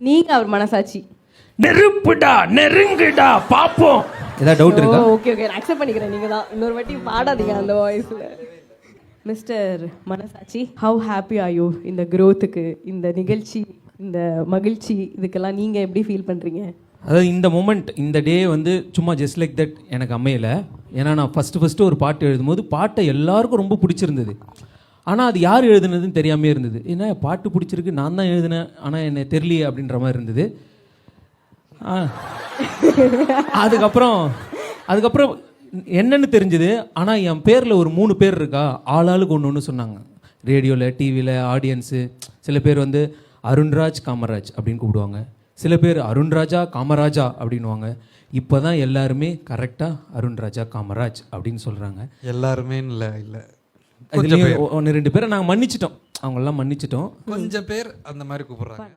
நீங்க அவர் மனசாட்சி. நெருப்புடா நெருங்குடா பாப்போம். ஏதாவது டவுட் இருக்கா? ஓகே ஓகே, நான் அக்செப்ட் பண்ணிக்கிறேன். நீங்க தான் இன்னொரு வாட்டி பாடாதீங்க அந்த வாய்ஸ்ல. மிஸ்டர் மனசாட்சி, ஹவ் ஹாப்பி ஆர் யூ இந்த growthக்கு, இந்த நிகழ்ச்சி, இந்த மகிழ்ச்சி, இதுக்கெல்லாம் நீங்க எப்படி ஃபீல் பண்றீங்க? அதாவது இந்த மூமெண்ட், இந்த டே வந்து சும்மா ஜஸ்ட் லைக் தட் எனக்கு அமையல. ஏன்னா நான் ஃபஸ்ட்டு ஒரு பாட்டு எழுதும்போது பாட்டை எல்லாருக்கும் ரொம்ப பிடிச்சிருந்தது. ஆனால் அது யார் எழுதுனதுன்னு தெரியாமே இருந்தது. ஏன்னா பாட்டு பிடிச்சிருக்கு, நான் தான் எழுதினேன், ஆனால் என்னை தெரியலையே அப்படின்ற மாதிரி இருந்தது. அதுக்கப்புறம் என்னன்னு தெரிஞ்சது. ஆனால் என் பேரில் ஒரு 3 பேர் இருக்கா, ஆளாளுக்கு ஒன்று சொன்னாங்க. ரேடியோவில், டிவியில், ஆடியன்ஸு. சில பேர் வந்து அருண்ராஜ் காமராஜ் அப்படின்னு கூப்பிடுவாங்க, சில பேர் அருண்ராஜா காமராஜா அப்படின்வாங்க. இப்போ தான் எல்லாருமே கரெக்டாக அருண்ராஜா காமராஜ் அப்படின்னு சொல்கிறாங்க. எல்லாருமே இல்லை இல்லை, அதுலேயும் 1-2 பேரை நாங்கள் மன்னிச்சிட்டோம், அவங்களெல்லாம் மன்னிச்சிட்டோம். கொஞ்சம் பேர் அந்த மாதிரி கூப்பிட்றாங்க.